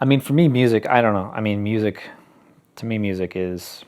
I mean, for me, music, I don't know. I mean, music, to me, music is...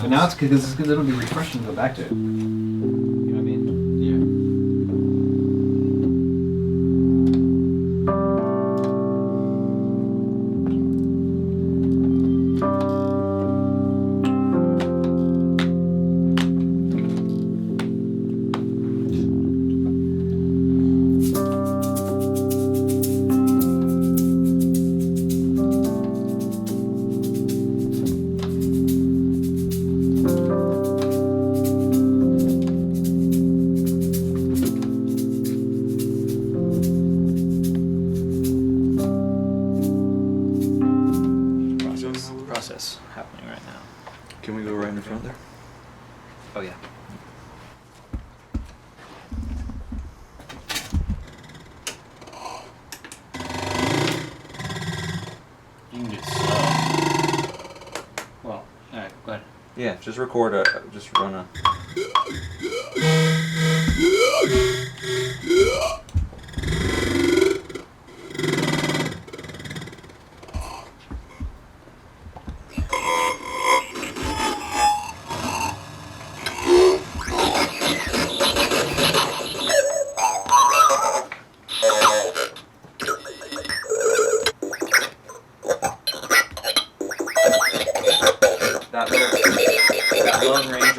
But now it's because it'll be refreshing to go back to it. You know what I mean? Yeah. Oh yeah. You can do slow. Well, alright, go ahead. Yeah, just record just run a...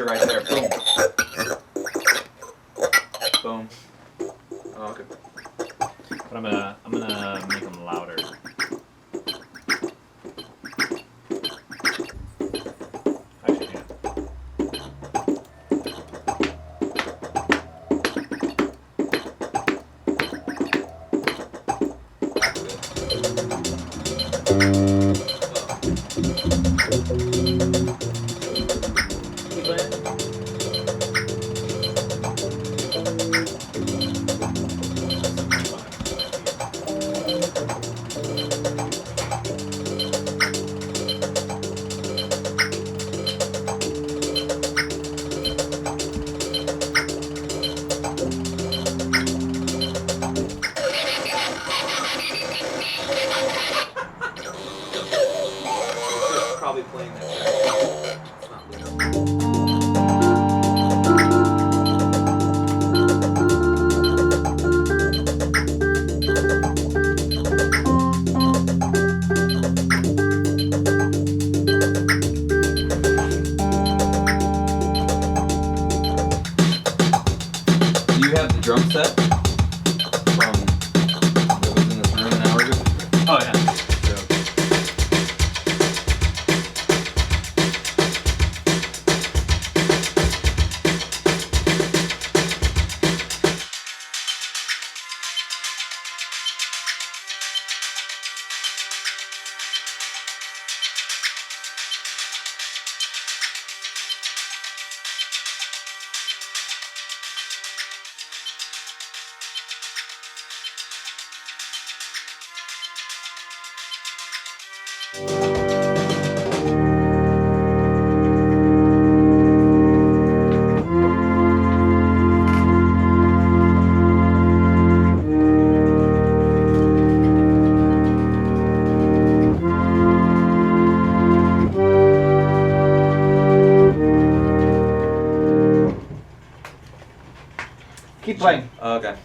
right there. Boom. Boom. Oh, okay. But I'm gonna make them louder. Actually, yeah. Keep playing. Probably playing that track. It's not legal. Do you have the drum set from that was in this room an hour ago? Oh yeah. Keep playing. Okay.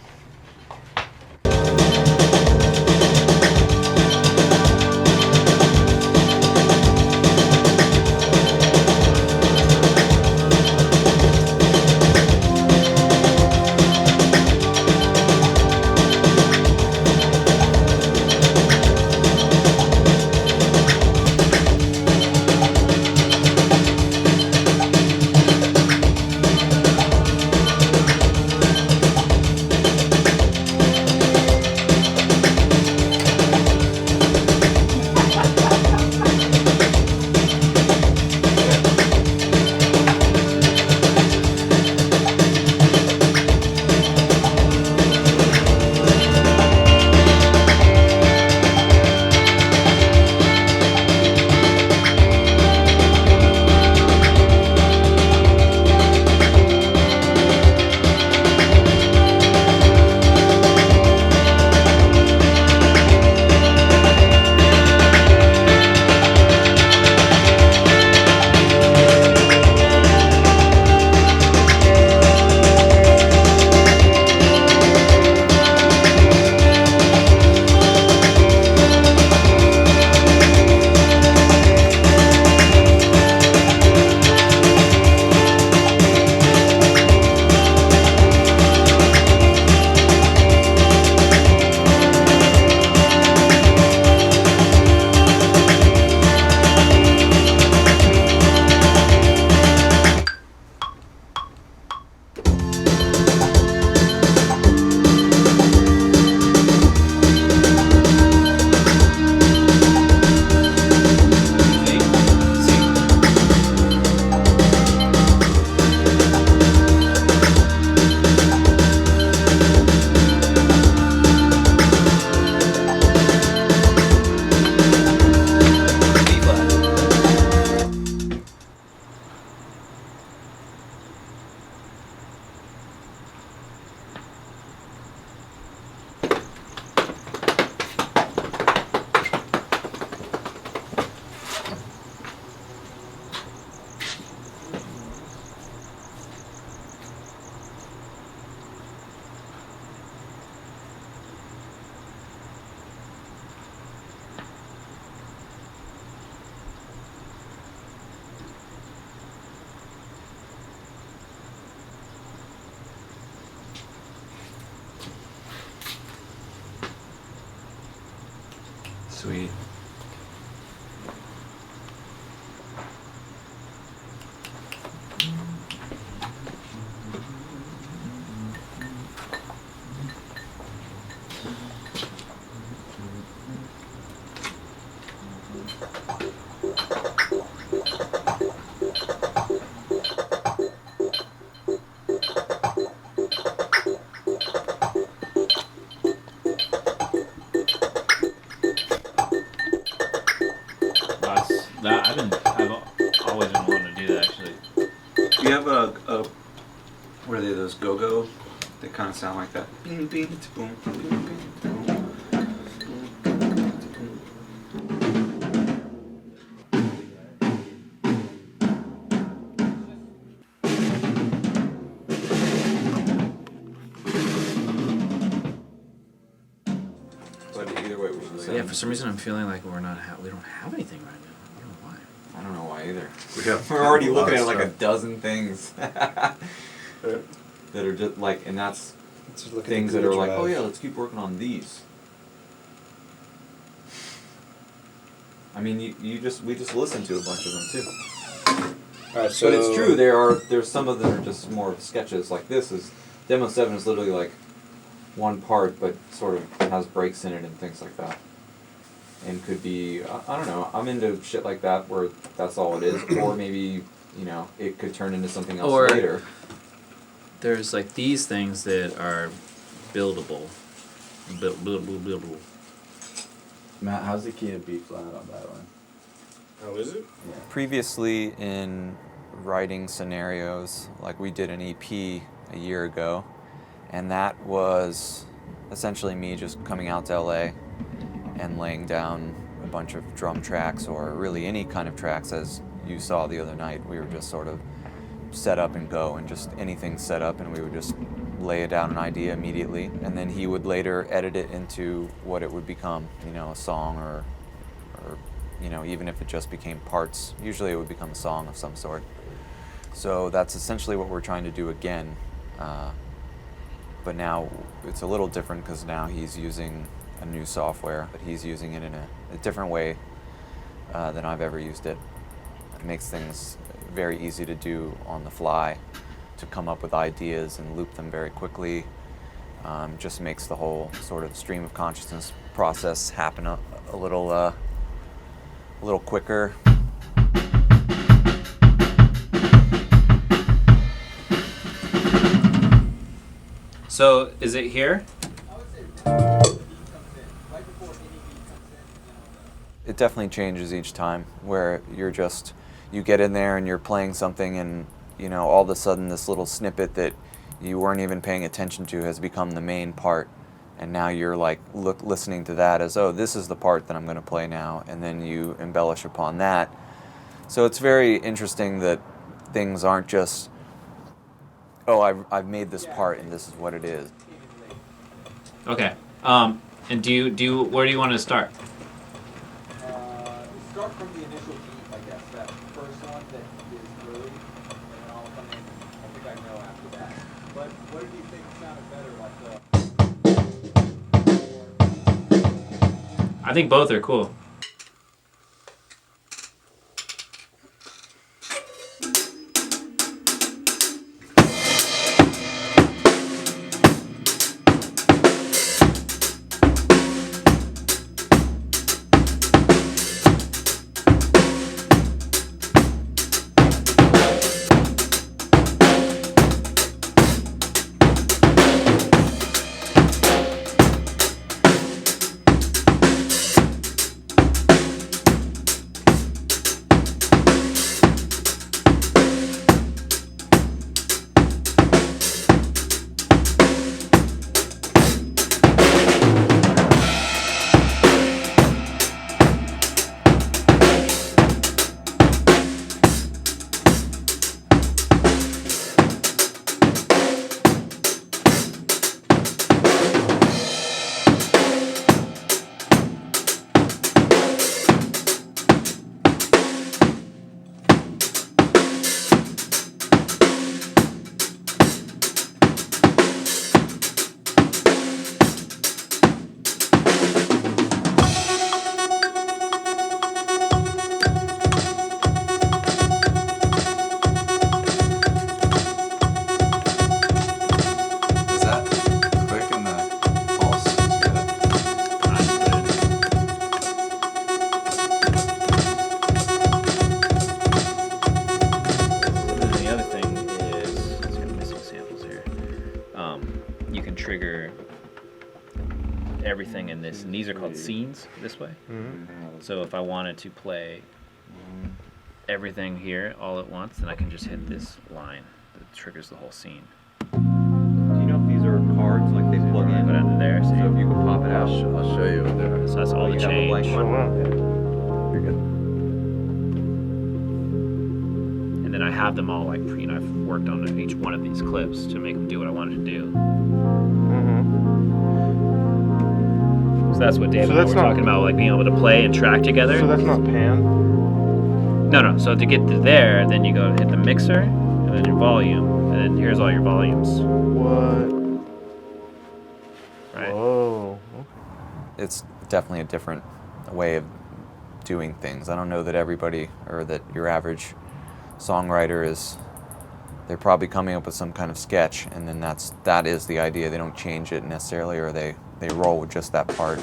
Sweet. I've always been wanting to do that actually. Do you have a what are they, those go-go? They kind of sound like that. Bing, bing, boom, bing, bing, boom. But either way, we should say. Yeah, for some reason I'm feeling like we don't have anything right now. I don't know why. I don't know why either. have We're already a lot looking of at like a stuff. dozen things that are just like, and that's Let's just look at things the that are Google like, Drive. oh yeah, let's keep working on these. I mean, we just listened to a bunch of them too. Alright, so But it's true. There's some of them are just more sketches. Like this is demo 7 is literally like one part, but sort of has breaks in it and things like that. And could be I don't know. I'm into shit like that where that's all it is, or maybe it could turn into something else Or- later. There's like these things that are buildable. Buildable. Matt, how's the key of B flat on Violin? How is it? Yeah. Previously in writing scenarios, like we did an EP a year ago, and that was essentially me just coming out to LA and laying down a bunch of drum tracks or really any kind of tracks. As you saw the other night, we were just sort of set up and go, and just anything set up, and we would just lay down an idea immediately, and then he would later edit it into what it would become, a song or even if it just became parts, usually it would become a song of some sort. So that's essentially what we're trying to do again, but now it's a little different because now he's using a new software, but he's using it in a different way than I've ever used it. It makes things very easy to do on the fly, to come up with ideas and loop them very quickly. Just makes the whole sort of stream of consciousness process happen a little quicker. So is it here? It definitely changes each time, where you get in there and you're playing something, and all of a sudden this little snippet that you weren't even paying attention to has become the main part, and now you're like listening to that as, oh, this is the part that I'm going to play now, and then you embellish upon that. So it's very interesting that things aren't just, oh, I've made this part and this is what it is. Okay. And where do you want to start? Start from the initial beat, I guess, that first one that is early, and then I'll come in, I think I know after that. But what did you think sounded better, I think both are cool. and these are called scenes this way. So if I wanted to play everything here all at once, then I can just hit this line that triggers the whole scene. Do you know if these are cards like they plug in? Put it under there, So so if you can pop it out. I'll show you what they're. that's all the You have a blank change. one? You're good. And then I have them all, like, you know, I've worked on each one of these clips to make them do what I wanted to do. So that's what Dave So and I that's were not- talking about, like being able to play and track together. So that's not pan? No. So to get to there, then you go hit the mixer, and then your volume, and then here's all your volumes, What? right? Whoa. It's definitely a different way of doing things. I don't know that everybody or that your average songwriter is. They're probably coming up with some kind of sketch, and then that is the idea. They don't change it necessarily, or they roll with just that part.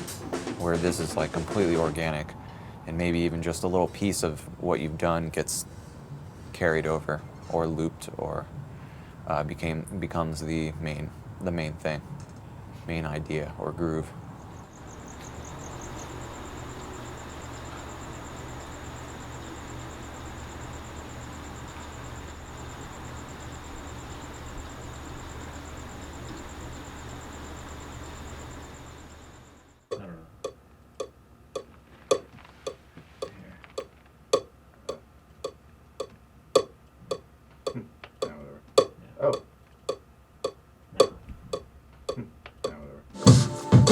Where this is like completely organic, and maybe even just a little piece of what you've done gets carried over, or looped, or becomes the main thing, main idea or groove. I don't know. Yeah, whatever. Oh. Yeah, whatever.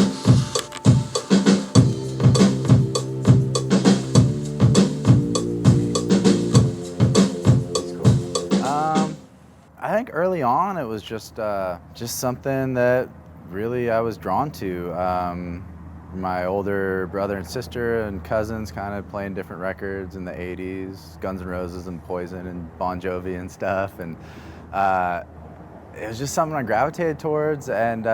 I think early on it was just something that really I was drawn to. My older brother and sister and cousins kind of playing different records in the 80s, Guns N' Roses and Poison and Bon Jovi and stuff. And it was just something I gravitated towards, and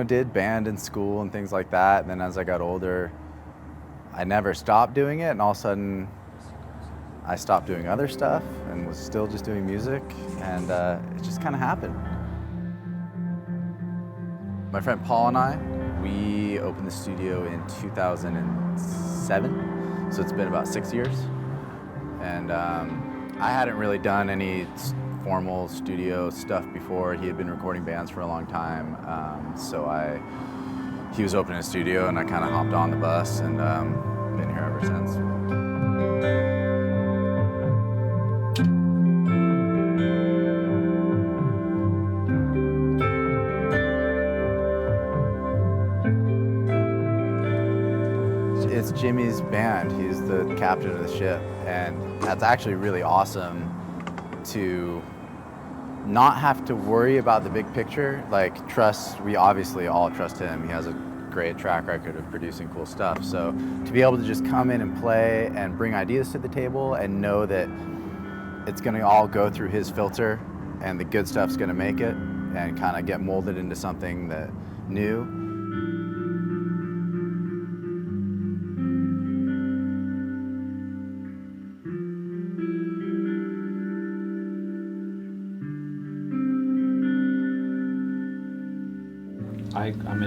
did band in school and things like that. And then as I got older, I never stopped doing it, and all of a sudden I stopped doing other stuff and was still just doing music, and it just kind of happened. My friend Paul and I, we opened the studio in 2007, so it's been about 6 years. And I hadn't really done any formal studio stuff before. He had been recording bands for a long time, so he was opening a studio, and I kind of hopped on the bus, and been here ever since. It's Jimmy's band. He's the captain of the ship, and that's actually really awesome to not have to worry about the big picture. Like, we obviously all trust him. He has a great track record of producing cool stuff. So to be able to just come in and play and bring ideas to the table and know that it's gonna all go through his filter and the good stuff's gonna make it and kind of get molded into something that new.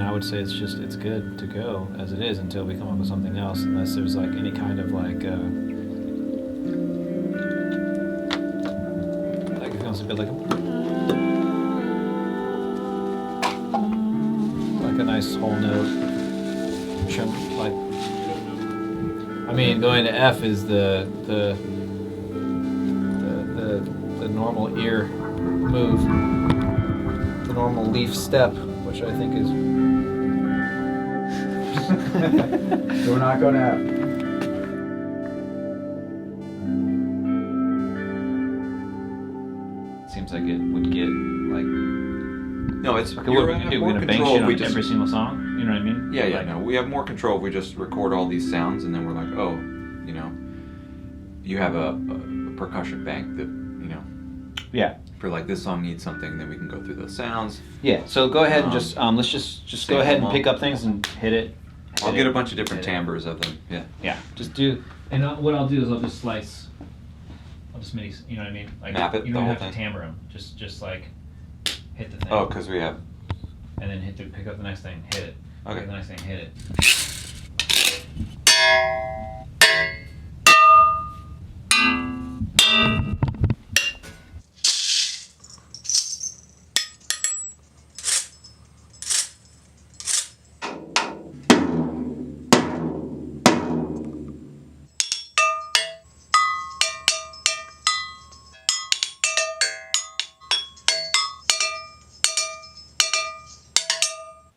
I would say it's good to go as it is until we come up with something else, unless there's like any kind of like it becomes a bit like a nice whole note trim, like, I mean, going to F is the normal ear move, the normal leaf step, which I think is. So we're not going to have. Seems like it would get like. No, it's. Okay, what are we gonna do? We're gonna bank shit on every single song? You know what I mean? Yeah, Like- no. We have more control if we just record all these sounds, and then we're like, oh, you have a percussion bank that, Yeah. for like this song needs something, then we can go through those sounds. Yeah. So go ahead and just let's just go sample ahead and them pick all. up things and hit it. I'll get a bunch of different hit it. timbres of them. Yeah. Yeah. Just do. And what I'll do is I'll just slice. I'll just MIDI. You know what I mean? Like, Map it, You the don't whole have to thing? timbre them. Just like hit the thing. Oh, because we have. And then pick up the next thing. Hit it. Okay. Then I say hit it.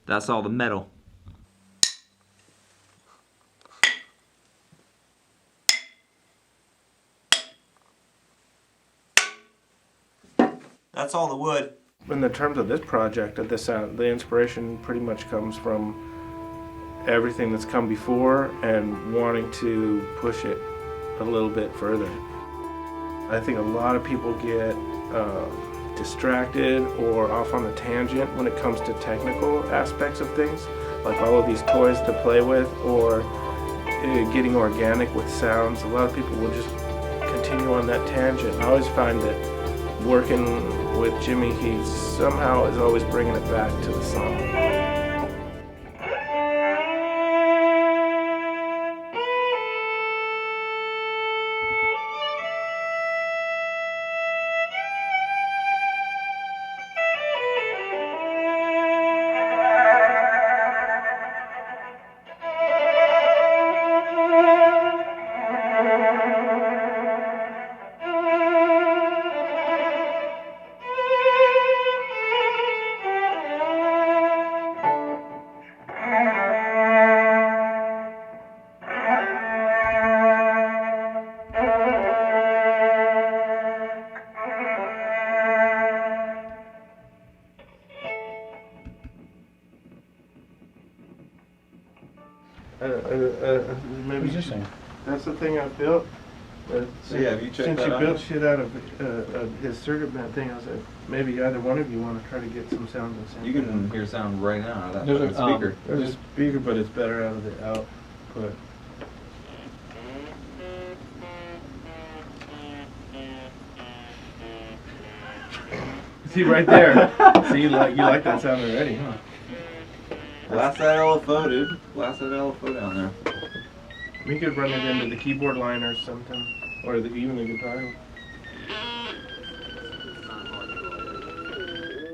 That's all the metal. That's all the wood. In the terms of this project, the sound, the inspiration pretty much comes from everything that's come before and wanting to push it a little bit further. I think a lot of people get distracted or off on a tangent when it comes to technical aspects of things, like all of these toys to play with or getting organic with sounds. A lot of people will just continue on that tangent. I always find that working with Jimmy, he somehow is always bringing it back to the song. Maybe that's the thing I built. Have you checked Since that you out? built shit out of his circuit band thing, I was like, maybe either one of you want to try to get some sounds and samples. You can hear sound right now out of that There's fucking a, speaker. There's a speaker, but it's better out of the output. See right there. See, you like that sound already, huh? Blast that LFO, dude. Blast that LFO down there. We could run it into the keyboard line or something, or even the guitar.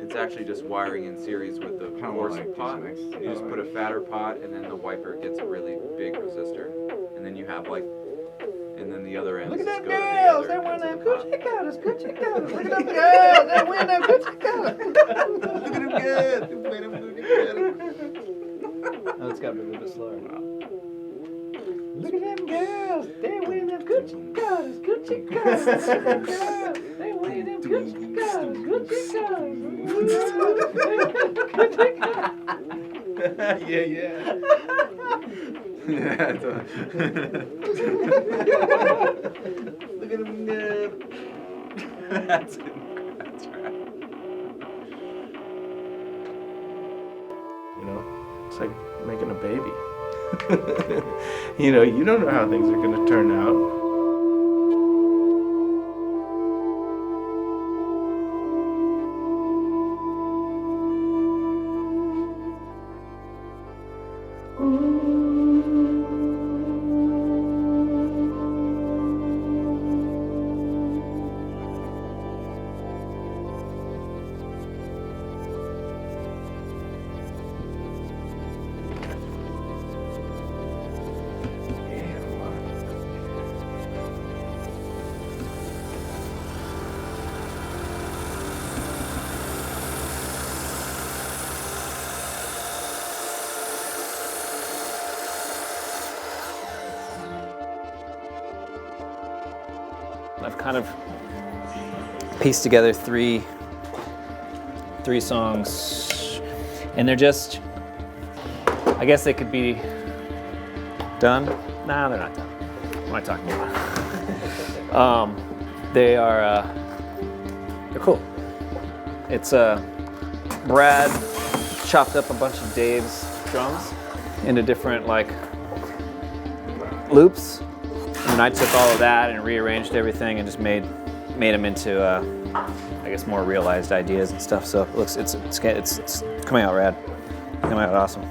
It's actually just wiring in series with the coarse pot. You just put a fatter pot, and then the wiper gets a really big resistor, and then you have like, and then the other ends. Look at them girls! They're wearing them Gucci colors, Gucci colors. Look at them girls! They're wearing them Gucci colors. Look at them girls! They're wearing them Gucci colors. Oh, it's got to be a little bit slower. Look at them girls. They wearing them Gucci colors, Gucci colors. Look at them girls. They wearing them Gucci colors, Gucci colors. Gucci colors. Yeah. Yeah, it's Look at him go. That's right. You know, it's like making a baby. You know, you don't know how things are going to turn out. I've kind of pieced together three songs, and they're just, I guess they could be done. Nah, they're not done. What am I talking about? They are, they're cool. It's Brad chopped up a bunch of Dave's drums into different like loops. And I took all of that and rearranged everything and just made them into, I guess, more realized ideas and stuff. So it looks, it's coming out rad, coming out awesome.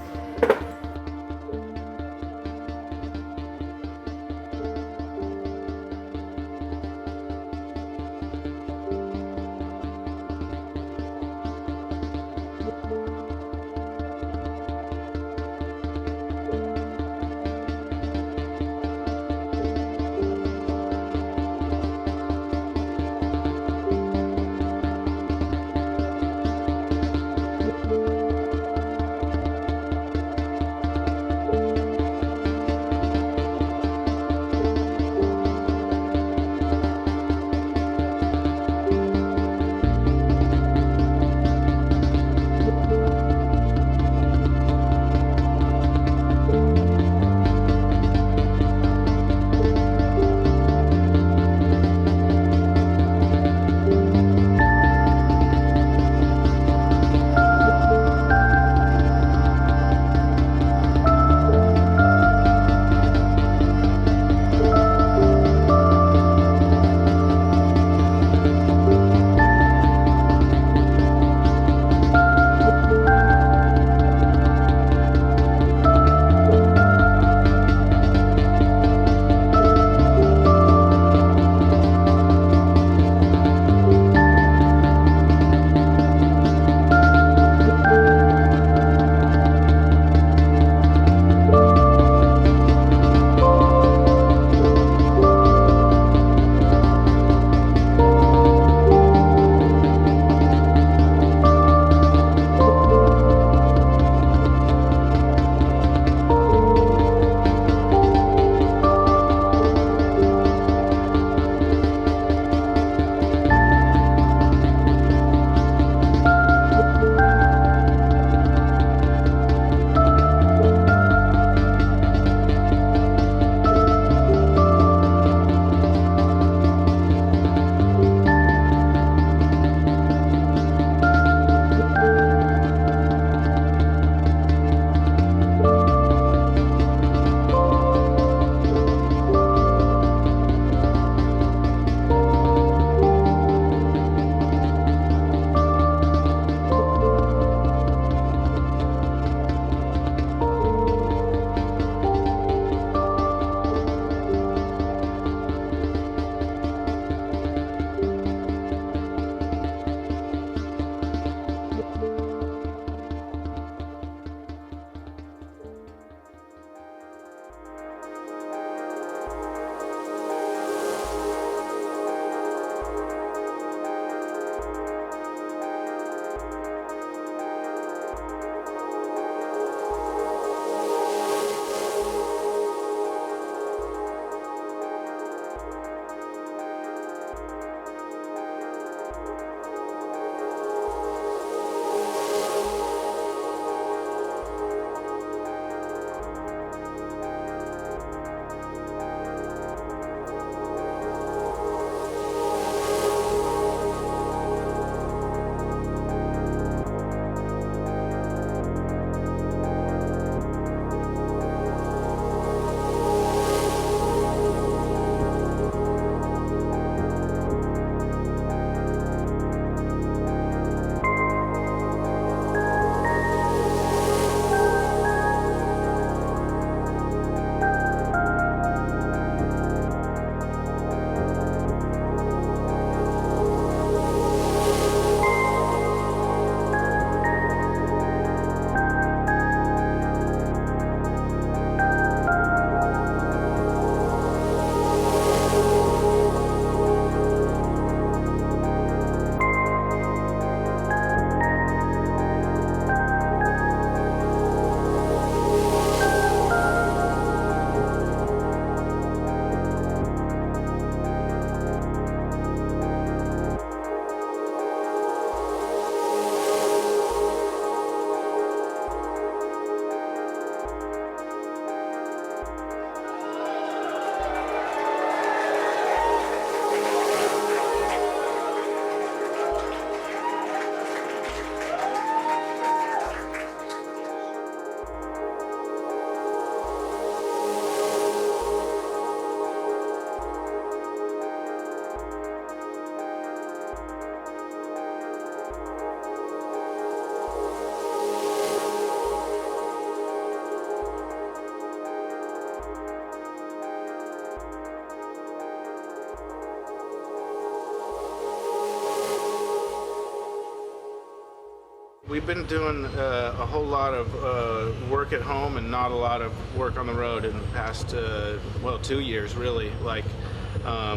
we've been doing a whole lot of work at home and not a lot of work on the road in the past, 2 years really. Like,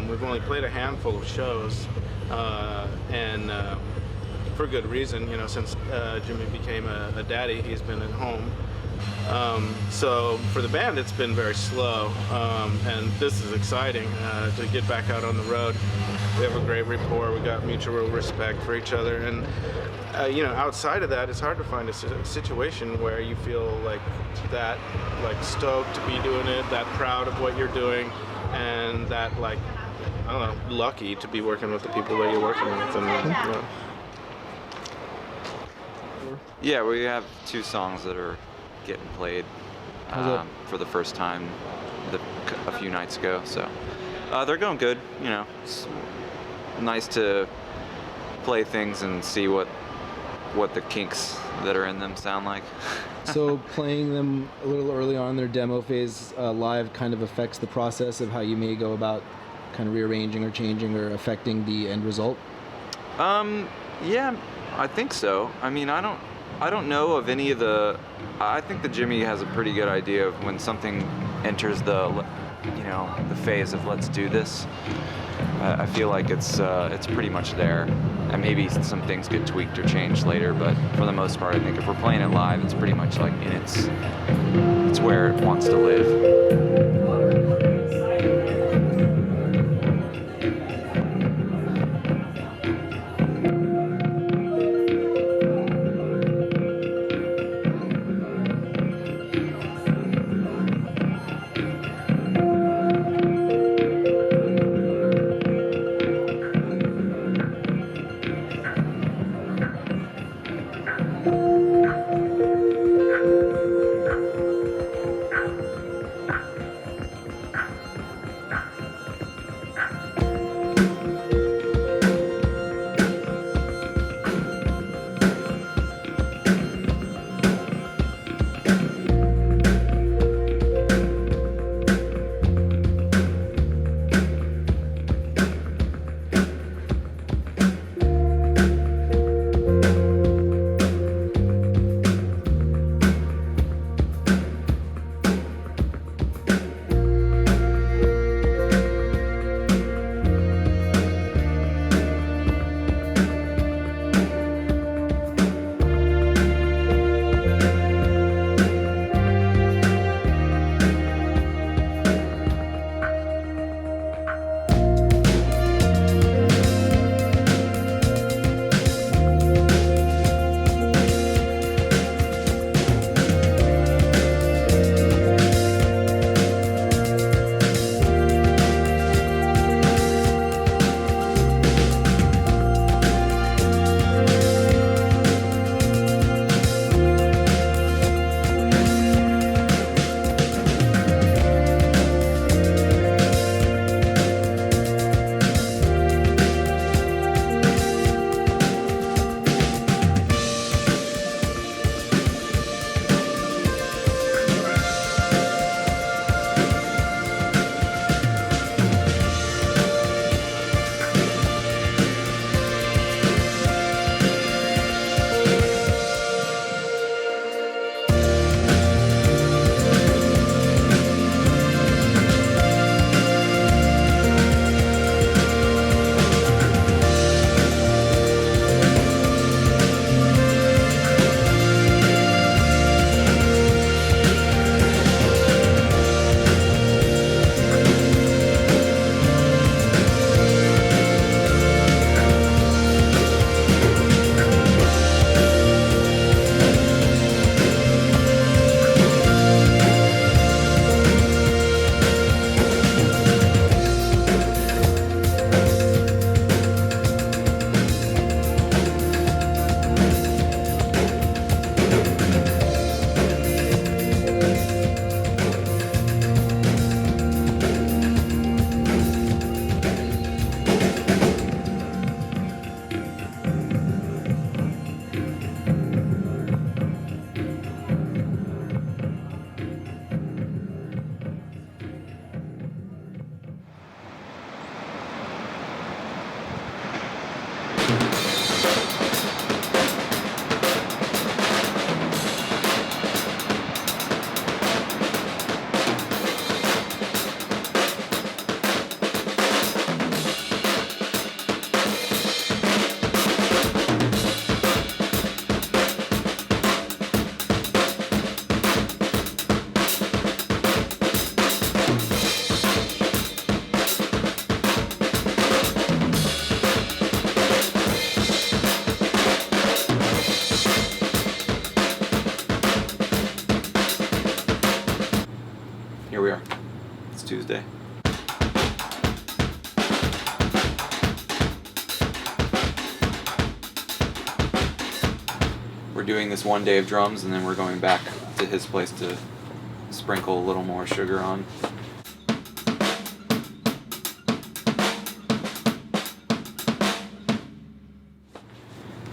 we've only played a handful of shows, and for good reason, you know, since Jimmy became a daddy, he's been at home. So for the band, it's been very slow, and this is exciting to get back out on the road. We have a great rapport. We got mutual respect for each other, and you know, outside of that, it's hard to find a situation where you feel like that, like stoked to be doing it, that proud of what you're doing, and that, like, I don't know, lucky to be working with the people that you're working with, and you know. Yeah, we have 2 songs that are getting played for the first time a few nights ago. So they're going good. You know, it's nice to play things and see what the kinks that are in them sound like. So playing them a little early on in their demo phase live kind of affects the process of how you may go about kind of rearranging or changing or affecting the end result? Yeah, I think so. I mean, I don't know of any of the. I think that Jimmy has a pretty good idea of when something enters the phase of let's do this. I feel like it's pretty much there, and maybe some things get tweaked or changed later. But for the most part, I think if we're playing it live, it's pretty much like it's where it wants to live. It's Tuesday. We're doing this one day of drums, and then we're going back to his place to sprinkle a little more sugar on.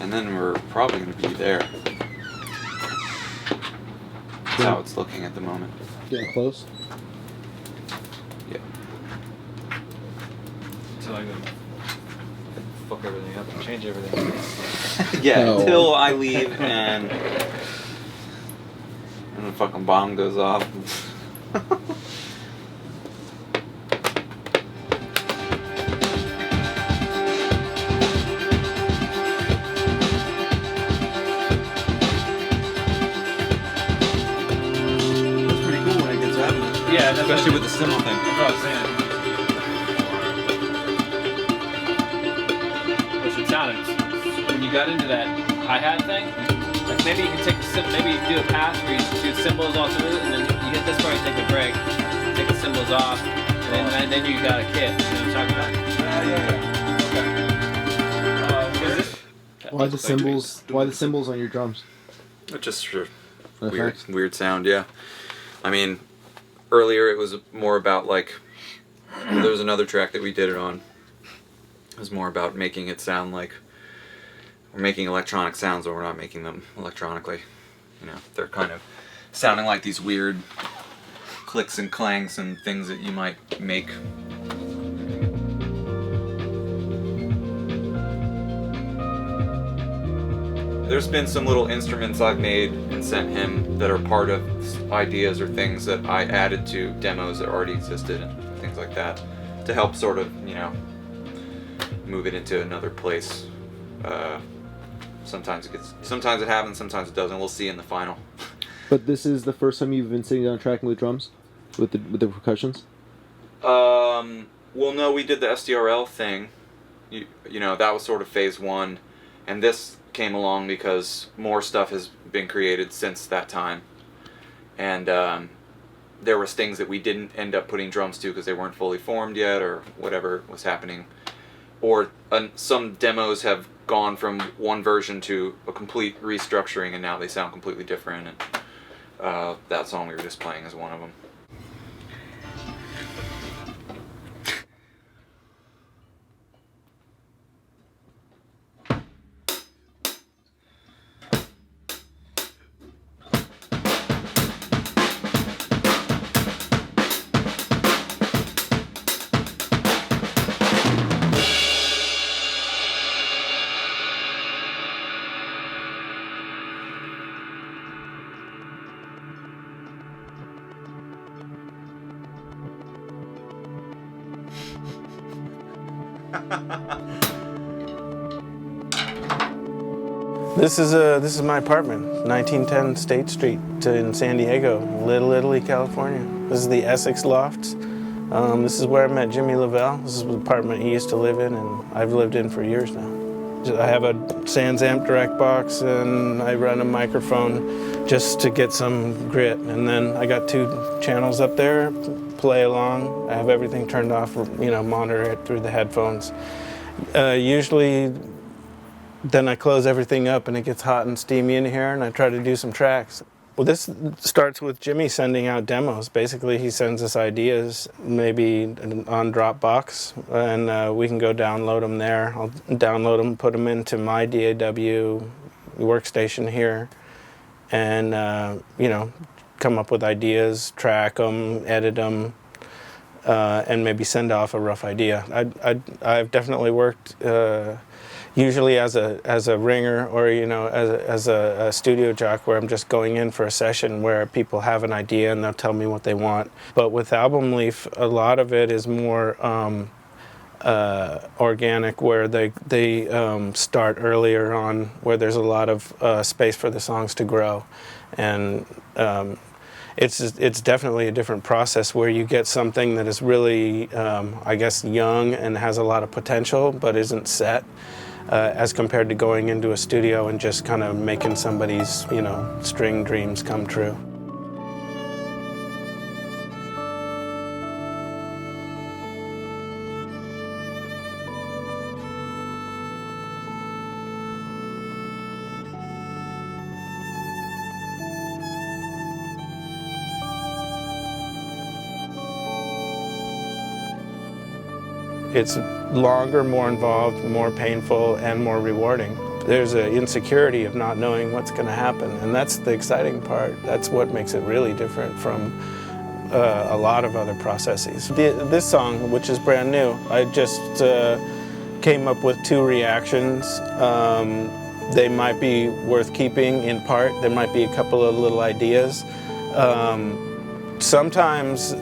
And then we're probably going to be there. That's how it's looking at the moment. Getting close. Yeah. Until I go fuck everything up and change everything. Yeah, No. until I leave and the fucking bomb goes off. Yeah, that's Especially with the cymbal thing. That's what I was saying. Which it sounded, when you got into that hi-hat thing, like maybe you can take the cymbal, maybe you do a pass where you shoot cymbals all through it, and then you hit this part, you take a break, take the cymbals off, and then you got a kit. You know what I'm talking about? Why the cymbals? Why the cymbals on your drums? Just for Effects? weird sound, yeah. I mean, earlier it was more about like, there was another track that we did it on. It was more about making it sound like we're making electronic sounds, but we're not making them electronically. You know, they're kind of sounding like these weird clicks and clangs and things that you might make. There's been some little instruments I've made and sent him that are part of ideas or things that I added to demos that already existed and things like that to help sort of, you know, move it into another place. Sometimes it happens, sometimes it doesn't. We'll see in the final. But this is the first time you've been sitting down tracking with drums, with the percussions. Well, no, we did the SDRL thing. You know, that was sort of phase one, and this came along because more stuff has been created since that time, and there was things that we didn't end up putting drums to because they weren't fully formed yet or whatever was happening, or some demos have gone from one version to a complete restructuring and now they sound completely different, and that song we were just playing is one of them. This is my apartment, 1910 State Street in San Diego, Little Italy, California. This is the Essex Lofts. This is where I met Jimmy Lavelle. This is the apartment he used to live in, and I've lived in for years now. I have a Sans Amp direct box, and I run a microphone just to get some grit. And then I got 2 channels up there, play along. I have everything turned off, you know, monitor it through the headphones. Usually, then I close everything up and it gets hot and steamy in here, and I try to do some tracks. Well, this starts with Jimmy sending out demos. Basically, he sends us ideas, maybe on Dropbox, and we can go download them there. I'll download them, put them into my DAW workstation here, and you know, come up with ideas, track them, edit them, and maybe send off a rough idea. I've definitely worked usually as a ringer, or you know, as a studio jock, where I'm just going in for a session where people have an idea and they'll tell me what they want. But with Album Leaf, a lot of it is more organic, where they start earlier on, where there's a lot of space for the songs to grow, and it's definitely a different process where you get something that is really, I guess, young and has a lot of potential but isn't set, as compared to going into a studio and just kind of making somebody's, you know, string dreams come true. It's longer, more involved, more painful, and more rewarding. There's an insecurity of not knowing what's going to happen, and that's the exciting part. That's what makes it really different from a lot of other processes. This song, which is brand new, I just came up with 2 reactions. They might be worth keeping in part. There might be a couple of little ideas. Sometimes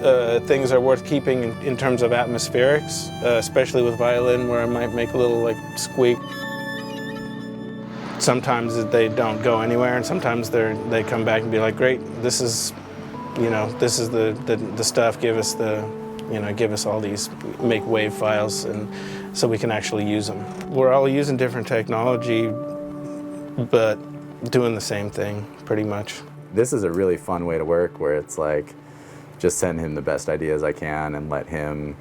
things are worth keeping in terms of atmospherics, especially with violin, where I might make a little like squeak. Sometimes they don't go anywhere, and sometimes they come back and be like, great, this is, this is the stuff. Give us give us all these, make wave files, and so we can actually use them. We're all using different technology, but doing the same thing, pretty much. This is a really fun way to work, where it's like, just send him the best ideas I can and let him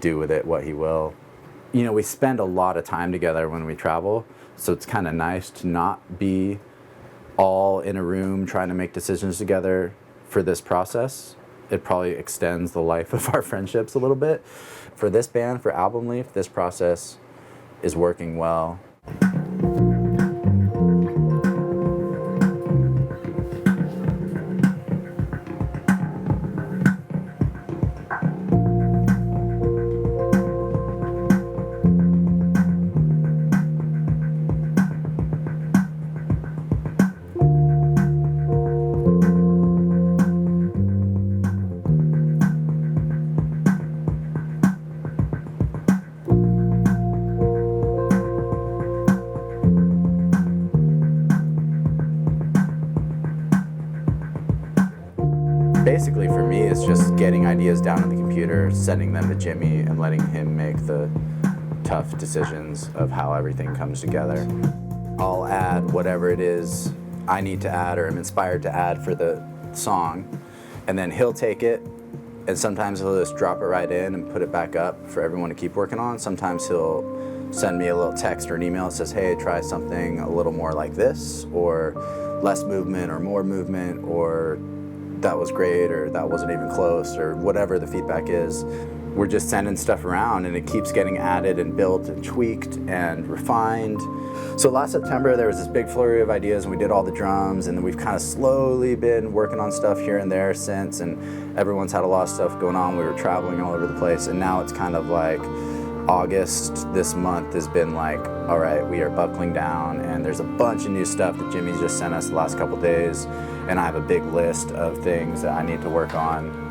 do with it what he will. We spend a lot of time together when we travel, so it's kind of nice to not be all in a room trying to make decisions together for this process. It probably extends the life of our friendships a little bit. For this band, for Album Leaf, this process is working well. Basically, for me, it's just getting ideas down on the computer, sending them to Jimmy, and letting him make the tough decisions of how everything comes together. I'll add whatever it is I need to add or am inspired to add for the song, and then he'll take it, and sometimes he'll just drop it right in and put it back up for everyone to keep working on. Sometimes he'll send me a little text or an email that says, hey, try something a little more like this, or less movement or more movement, or that was great, or that wasn't even close, or whatever the feedback is. We're just sending stuff around, and it keeps getting added and built and tweaked and refined. So last September, there was this big flurry of ideas, and we did all the drums, and then we've kind of slowly been working on stuff here and there since, and everyone's had a lot of stuff going on. We were traveling all over the place, and now it's kind of like August this month has been like, all right, we are buckling down, and there's a bunch of new stuff that Jimmy's just sent us the last couple days, and I have a big list of things that I need to work on.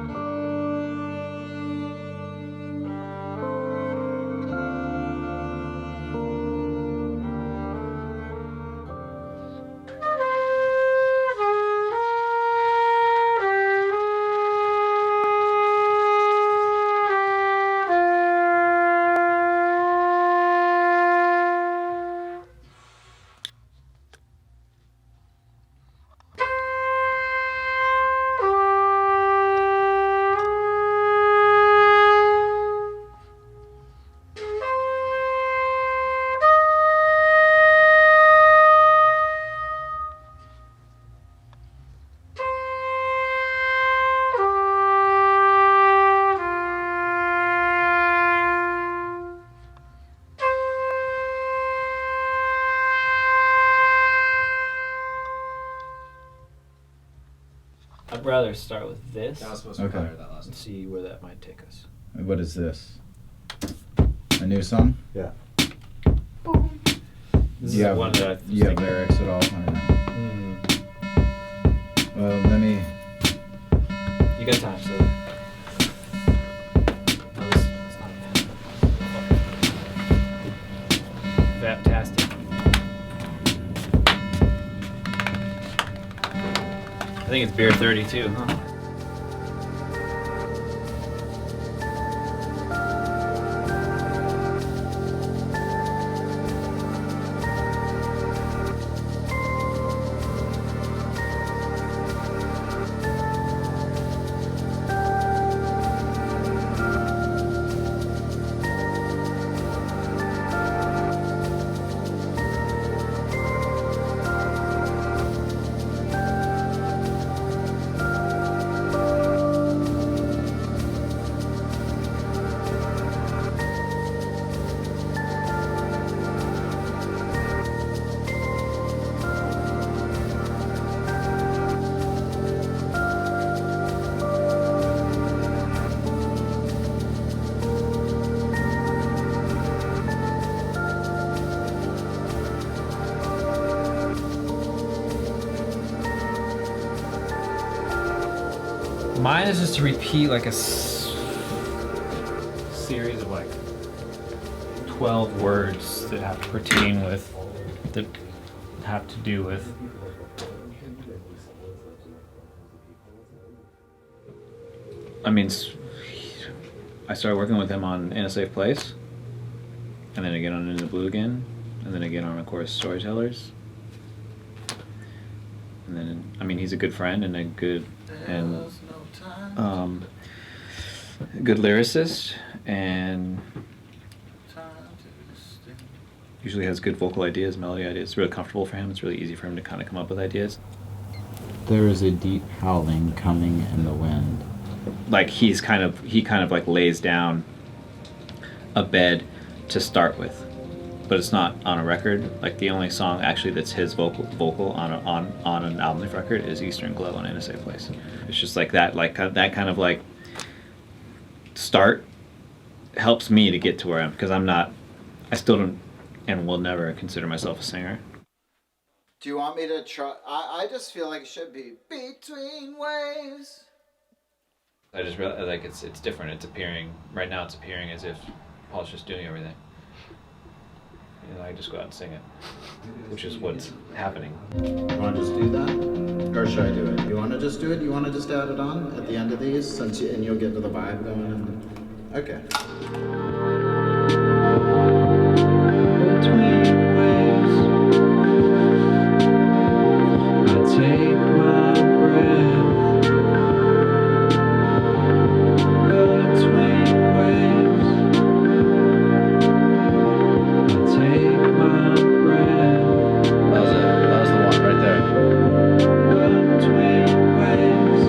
I'd rather start with this That was supposed to be better that last and see where that might take us. What is this? A new song? Yeah. This You is have, one that I was you have thinking. lyrics at all? Or no? Well, let me... You got time, so. Oh, it's not bad. Fantastic. I think it's beer 32, huh? Mine is just to repeat like a series of like 12 words that have to pertain with, that have to do with. I mean, I started working with him on In a Safe Place, and then again on In the Blue again, and then again on, of course, Storytellers. And then, I mean, he's a good friend and a good good lyricist, and usually has good vocal ideas, melody ideas. It's really comfortable for him. It's really easy for him to kind of come up with ideas. There is a deep howling coming in the wind. Like he kind of like lays down a bed to start with, but it's not on a record. Like the only song actually that's his vocal on an album length record is Eastern Glow on In a Safe Place. It's just like that, like that kind of like start helps me to get to where I am, because I still don't and will never consider myself a singer. Do you want me to try? I just feel like it should be Between Waves. I just realized like it's different. It's appearing right now. It's appearing as if Paul's just doing everything. You know, I just go out and sing it, which is what's happening. You want to just do that, or should I do it? You want to just do it? You want to just add it on at the end of these, and you'll get to the vibe going. Okay. Between waves, I take my breath. Between waves, I take my breath. That was it. That was the one right there. Between waves.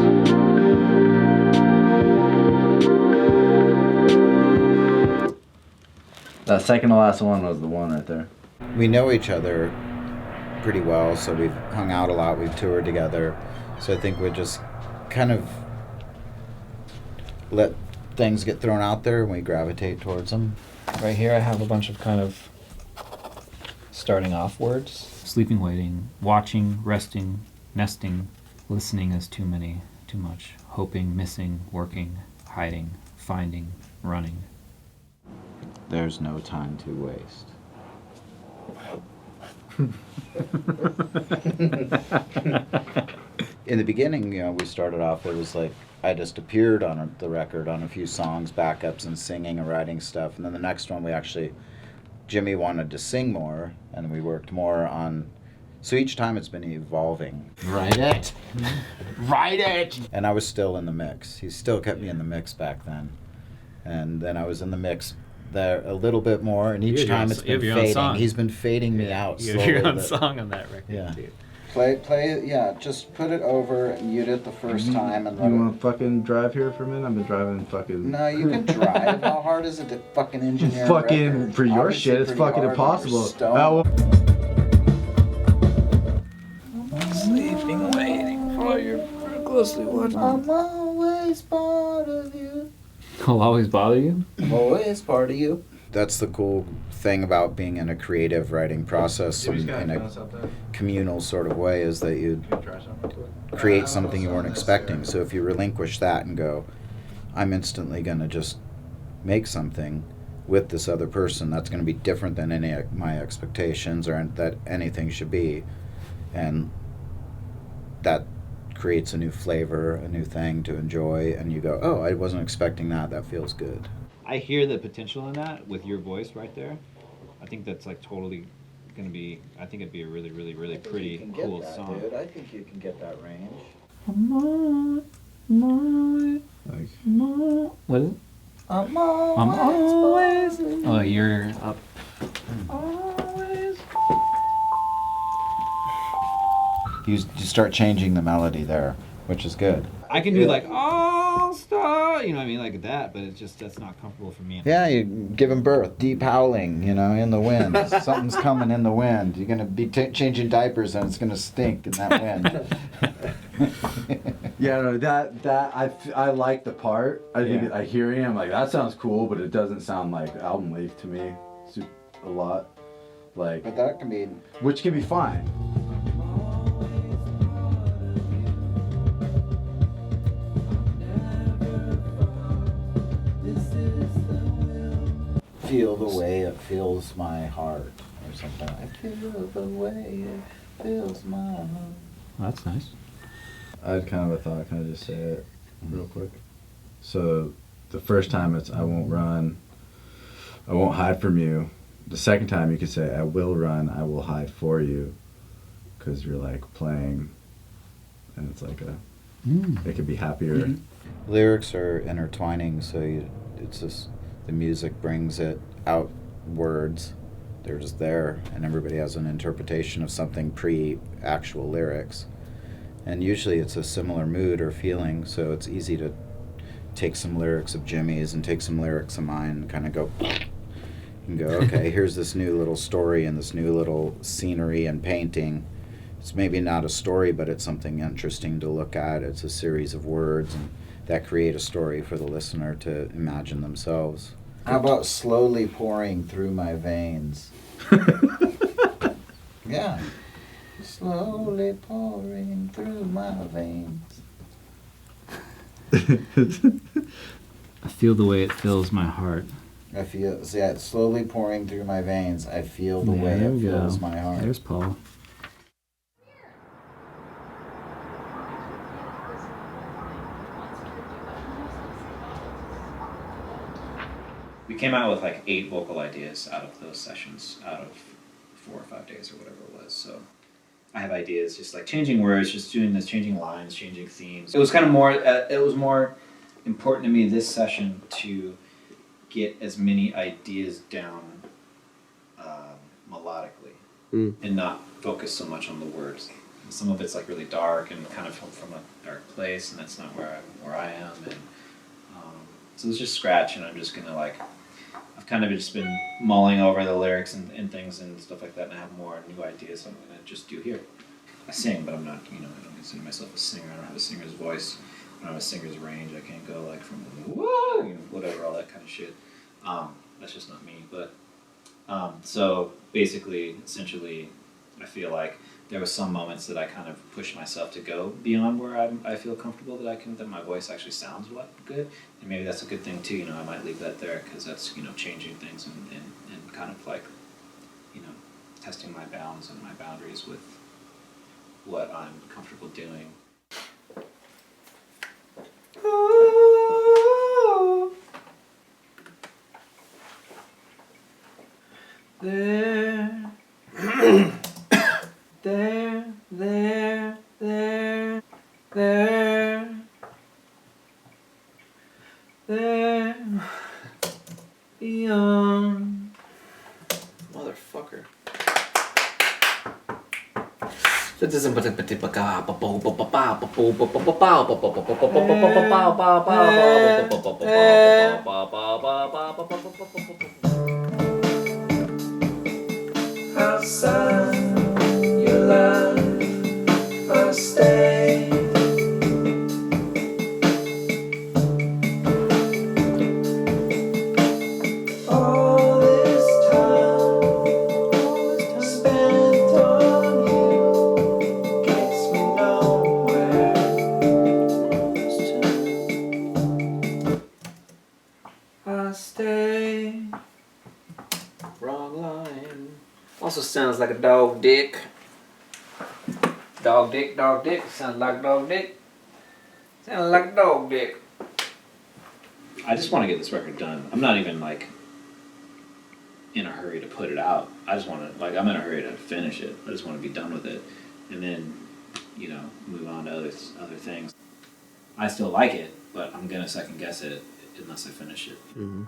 That second to last one was the one right there. We know each other pretty well, so we've hung out a lot, we've toured together. So I think we just kind of let things get thrown out there and we gravitate towards them. Right here I have a bunch of kind of starting off words. Sleeping, waiting, watching, resting, nesting, listening is too many, too much, hoping, missing, working, hiding, finding, running. There's no time to waste. In the beginning, we started off, it was like I just appeared on the record on a few songs, backups and singing and writing stuff. And then the next one Jimmy wanted to sing more, and we worked more on, so each time it's been evolving. Write it! Write it! And I was still in the mix. He still kept me in the mix back then. And then I was in the mix there a little bit more, and each time it's been fading. He's been fading me out slowly. You have your own song on that record. Yeah. Play it, yeah, just put it over and mute it the first time and let You want to fucking drive here for a minute? I've been driving fucking... No, you can drive. How hard is it to fucking engineer fucking, record? for your Obviously shit, it's pretty fucking hard impossible. Sleeping, waiting for your closely watching. I'm always part of you. I'll always bother you? I'm always part of you. That's the cool thing about being in a creative writing process in a communal sort of way, is that you create something you weren't expecting. So if you relinquish that and go, I'm instantly going to just make something with this other person that's going to be different than any of my expectations or that anything should be, and that creates a new flavor, a new thing to enjoy, and you go, oh, I wasn't expecting that, that feels good. I hear the potential in that with your voice right there. I think that's like totally gonna be, I think it'd be a really, really, really pretty, cool song. Dude. I think you can get that range. What is it? I'm always. Oh, you're up. Always. You start changing the melody there, which is good. I can do like all star, you know what I mean, like that, but it's just that's not comfortable for me. Yeah, you give him birth, deep howling, in the wind. Something's coming in the wind. You're gonna be changing diapers, and it's gonna stink in that wind. Yeah, no, that I like the part. I think I hear him like that sounds cool, but it doesn't sound like album length to me a lot. Like, but that can be, which can be fine. Feel the way it fills my heart, or something. I feel the way it fills my heart. That's nice. I had kind of a thought. Can I just say it real quick? So the first time it's I won't run, I won't hide from you. The second time you could say I will run, I will hide for you, because you're like playing, and it's like it could be happier. Lyrics are intertwining, so it's just the music brings it out words. They're just there, and everybody has an interpretation of something pre-actual lyrics. And usually it's a similar mood or feeling, so it's easy to take some lyrics of Jimmy's and take some lyrics of mine and kind of go, okay, here's this new little story and this new little scenery and painting. It's maybe not a story, but it's something interesting to look at. It's a series of words and that create a story for the listener to imagine themselves. How about slowly pouring through my veins? Yeah. Slowly pouring through my veins. I feel the way it fills my heart. I feel, yeah, slowly pouring through my veins. I feel the way There it we go. fills my heart. There's Paul. We came out with like 8 vocal ideas out of those sessions, out of 4 or 5 days or whatever it was. So I have ideas, just like changing words, just doing this, changing lines, changing themes. It was kind of more, it was more important to me this session to get as many ideas down melodically and not focus so much on the words. Some of it's like really dark and kind of from a dark place, and that's not where I am. And so it's just scratch, and I'm just gonna like, I've kind of just been mulling over the lyrics and things and stuff like that, and I have more new ideas I'm gonna just do here. I sing, but I'm not, I don't consider myself a singer. I don't have a singer's voice. I don't have a singer's range. I can't go like from whoa, whatever, all that kind of shit. That's just not me. But so basically, essentially, I feel like there was some moments that I kind of pushed myself to go beyond where I feel comfortable that my voice actually sounds good, and maybe that's a good thing too. I might leave that there because that's changing things and kind of like testing my bounds and my boundaries with what I'm comfortable doing. There. Beyond. Motherfucker. Outside your life, I stay. All this time spent on you gets me nowhere. I stay. Wrong line. Also sounds like a dog dick. Dog dick, dog dick. Sounds like dog dick. Sounds like a dog dick. I just want to get this record done. I'm not even like in a hurry to put it out. I just want to I'm in a hurry to finish it. I just want to be done with it, and then move on to other things. I still like it, but I'm gonna second guess it unless I finish it. Mm-hmm.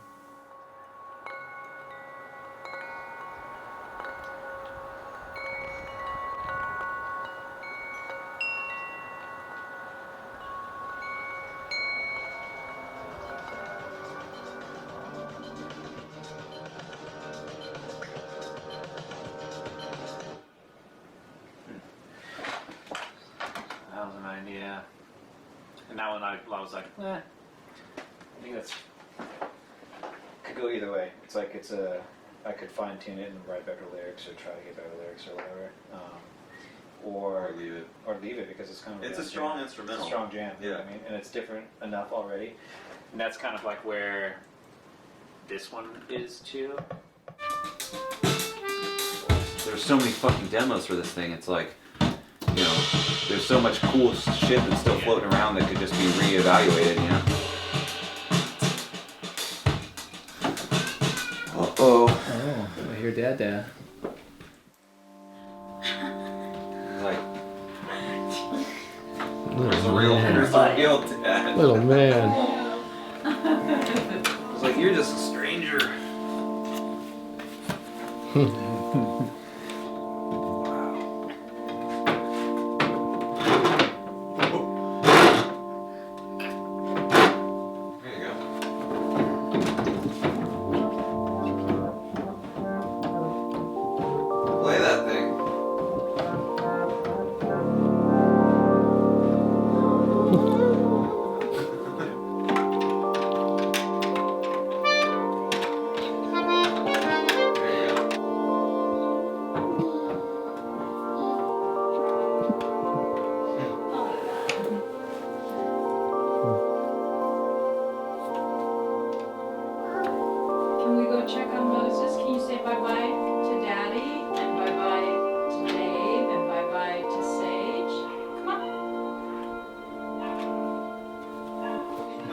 That was an idea. And that one I was like, I think that's could go either way. It's like I could fine tune it and write better lyrics or try to get better lyrics or whatever. Or leave it because it's kind of It's a strong instrumental. It's a strong jam. You know what I mean? And it's different enough already. And that's kind of like where this one is too. There's so many fucking demos for this thing. It's like, you know, there's so much cool shit that's still floating around that could just be reevaluated, you know? Uh-oh. Oh, I hear Dad. Like, Little where's the real Dad? Little man. It's like, you're just a stranger.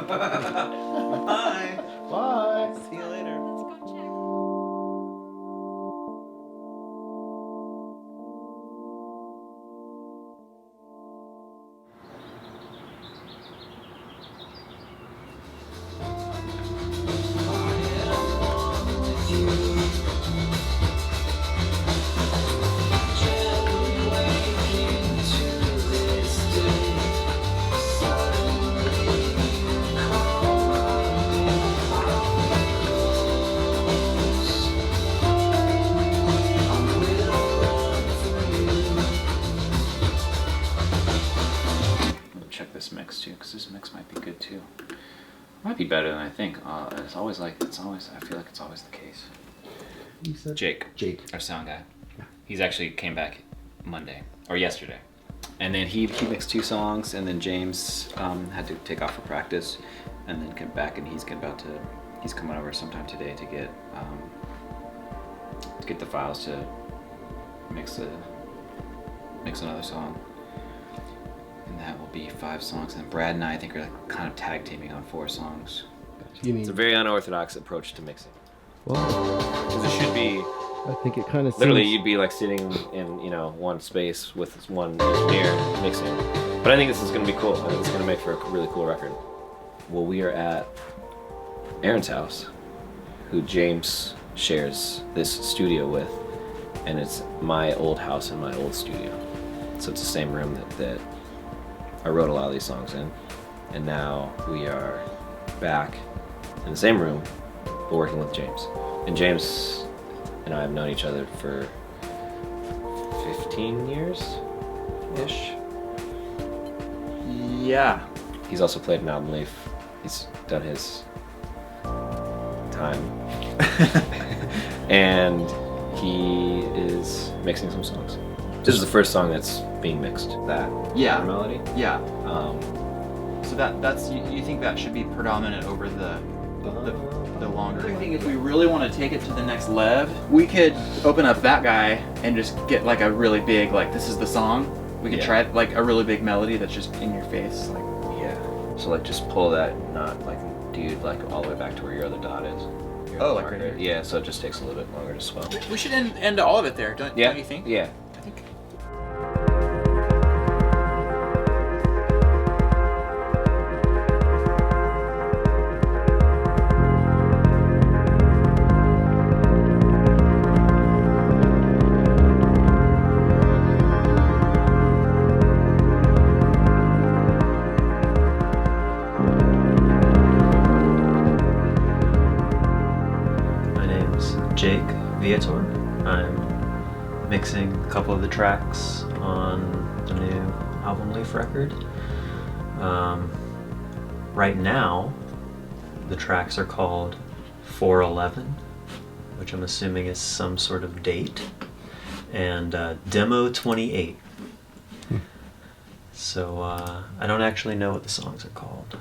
Bye. Bye. See you later. This mix too, because this mix might be good too. Might be better than I think. It's always I feel like it's always the case. You said Jake, our sound guy. He's actually came back Monday or yesterday, and then he mixed 2 songs, and then James had to take off for practice, and then came back, and he's coming over sometime today to get the files to mix another song. And that will be 5 songs. And Brad and I think are like kind of tag teaming on 4 songs. It's a very unorthodox approach to mixing. Well, because it should be. I think it kind of literally you'd be like sitting in one space with one engineer mixing. But I think this is going to be cool. I think it's going to make for a really cool record. Well, we are at Aaron's house, who James shares this studio with, and it's my old house and my old studio. So it's the same room that I wrote a lot of these songs in, and now we are back in the same room, but working with James. And James and I have known each other for 15 years-ish. Yeah. He's also played in Album Leaf. He's done his time. And he is mixing some songs. This is the first song that's being mixed. That melody. Yeah. So that's you think that should be predominant over the longer. I think if we really want to take it to the next level, we could open up that guy and just get like a really big this is the song. We could try like a really big melody that's just in your face So like just pull that dude all the way back to where your other dot is. Oh, like right here. Yeah. So it just takes a little bit longer to swell. We should end all of it there, don't you think? Yeah. I think. Viator. I'm mixing a couple of the tracks on the new Album Leaf record. Right now, the tracks are called 411, which I'm assuming is some sort of date, and Demo 28. So I don't actually know what the songs are called,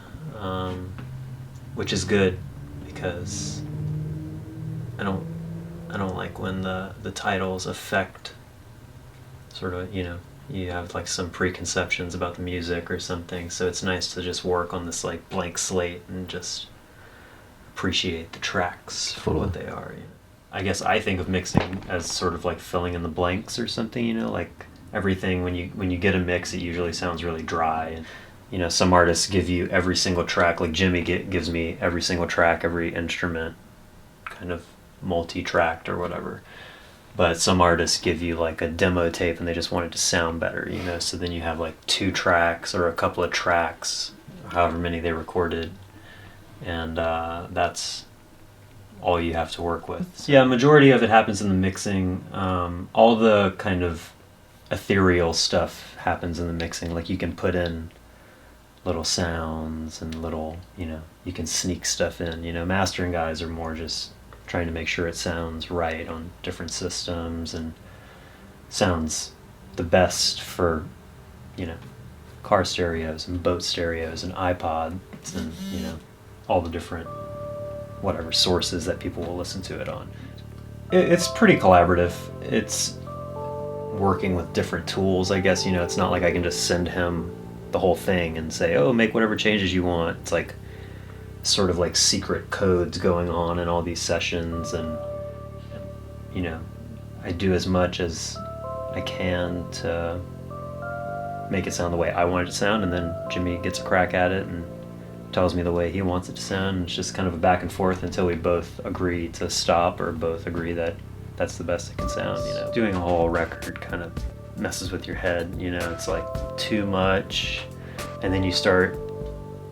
which is good because I don't like when the titles affect sort of, you know, you have like some preconceptions about the music or something, so it's nice to just work on this like blank slate and just appreciate the tracks for what they are. You know? I guess I think of mixing as sort of like filling in the blanks or something, you know, like everything when you get a mix, it usually sounds really dry. And you know, some artists give you every single track, like Jimmy gives me every single track, every instrument kind of multi-tracked or whatever. But some artists give you like a demo tape and they just want it to sound better, you know, so then you have like 2 tracks or a couple of tracks, however many they recorded, and that's all you have to work with. So, yeah, majority of it happens in the mixing. All the kind of ethereal stuff happens in the mixing, like you can put in little sounds and little, you know, you can sneak stuff in, you know. Mastering guys are more just trying to make sure it sounds right on different systems and sounds the best for, you know, car stereos and boat stereos and iPods and, you know, all the different whatever sources that people will listen to it on. It's pretty collaborative. It's working with different tools, I guess. You know, it's not like I can just send him the whole thing and say, oh, make whatever changes you want. It's like sort of like secret codes going on in all these sessions, and you know, I do as much as I can to make it sound the way I want it to sound, and then Jimmy gets a crack at it and tells me the way he wants it to sound, and it's just kind of a back and forth until we both agree to stop or both agree that that's the best it can sound, you know. Doing a whole record kind of messes with your head, you know. It's like too much, and then you start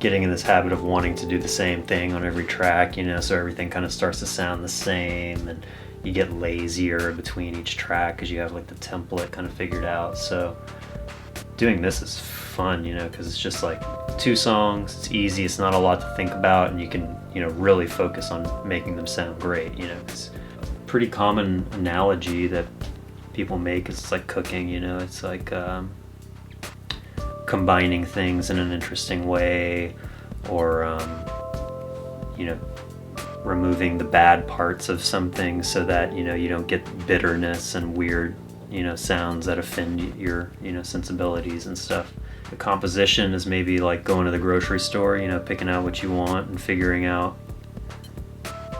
getting in this habit of wanting to do the same thing on every track, you know, so everything kind of starts to sound the same, and you get lazier between each track because you have like the template kind of figured out. So doing this is fun, you know, because it's just like 2 songs, it's easy, it's not a lot to think about, and you can, you know, really focus on making them sound great, you know. It's a pretty common analogy that people make is it's like cooking, you know. It's like combining things in an interesting way, or you know, removing the bad parts of something so that, you know, you don't get bitterness and weird, you know, sounds that offend your, you know, sensibilities and stuff. The composition is maybe like going to the grocery store, you know, picking out what you want and figuring out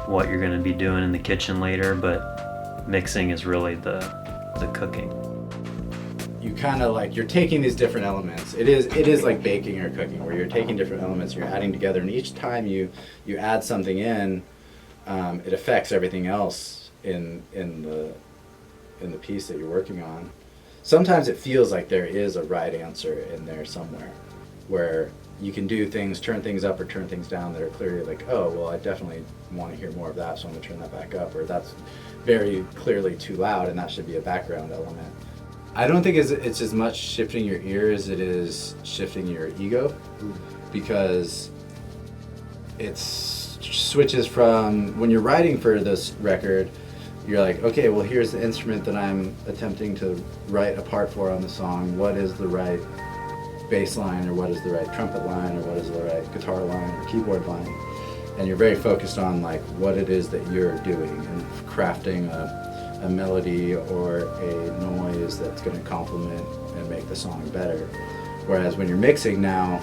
what you're going to be doing in the kitchen later, but mixing is really the cooking. You kind of like, you're taking these different elements. It is like baking or cooking, where you're taking different elements, you're adding together, and each time you add something in, it affects everything else in the piece that you're working on. Sometimes it feels like there is a right answer in there somewhere, where you can do things, turn things up or turn things down that are clearly like, oh, well, I definitely want to hear more of that, so I'm going to turn that back up, or that's very clearly too loud and that should be a background element. I don't think it's as much shifting your ear as it is shifting your ego, because it switches from, when you're writing for this record, you're like, okay, well, here's the instrument that I'm attempting to write a part for on the song. What is the right bass line, or what is the right trumpet line, or what is the right guitar line or keyboard line? And you're very focused on like what it is that you're doing and crafting a melody or a noise that's going to complement and make the song better. Whereas when you're mixing now,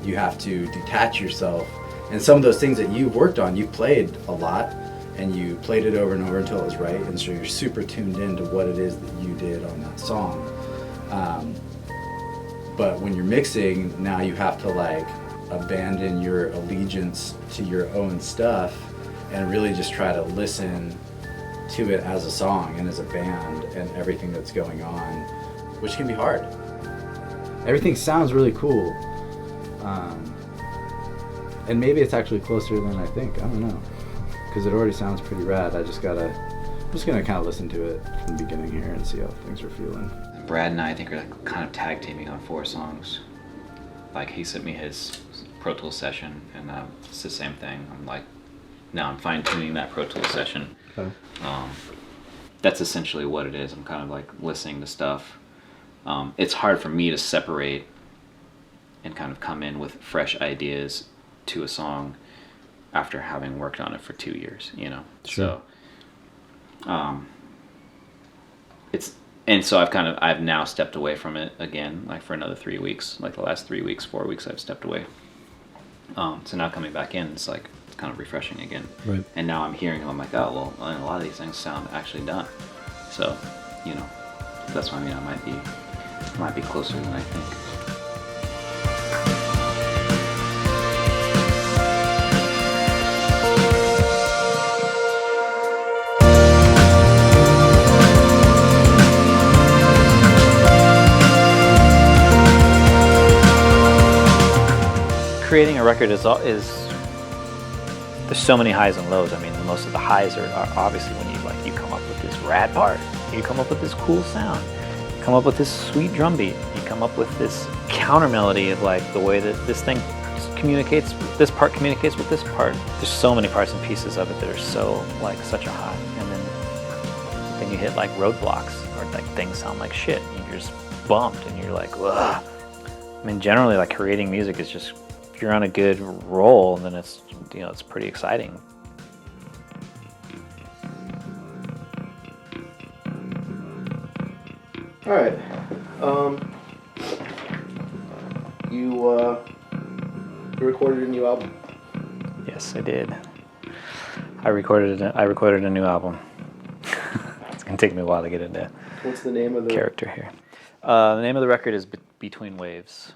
you have to detach yourself, and some of those things that you've worked on, you've played a lot and you played it over and over until it was right, and so you're super tuned into what it is that you did on that song. But when you're mixing, now you have to like abandon your allegiance to your own stuff and really just try to listen to it as a song and as a band and everything that's going on, which can be hard. Everything sounds really cool, and maybe it's actually closer than I think. I don't know, because it already sounds pretty rad. I'm just gonna kind of listen to it from the beginning here and see how things are feeling. Brad and I think are like kind of tag teaming on 4 songs. Like he sent me his Pro Tools session, and it's the same thing. I'm like, now I'm fine tuning that Pro Tools session. Okay. That's essentially what it is. I'm kind of like listening to stuff. It's hard for me to separate and kind of come in with fresh ideas to a song after having worked on it for 2 years, you know. Sure. So so I've now stepped away from it again, like for another 3 weeks. Like the last 3 weeks, 4 weeks, I've stepped away. So now coming back in, it's like it's kind of refreshing again. Right. And now I'm hearing, I'm like, oh well, and a lot of these things sound actually done. So, you know, that's why I mean I might be closer than I think. Creating a record is there's so many highs and lows. I mean, most of the highs are obviously when you come up with this rad part, you come up with this cool sound, you come up with this sweet drum beat, you come up with this counter melody of like the way that this thing communicates, this part communicates with this part. There's so many parts and pieces of it that are so like such a high, and then you hit like roadblocks or like things sound like shit, and you're just bumped, and you're like, ugh. I mean, generally, like creating music is just, if you're on a good roll, then it's, you know, it's pretty exciting. All right. You recorded a new album. Yes, I did. I recorded a new album. It's gonna take me a while to get into. What's the name of the character here? The name of the record is Between Waves.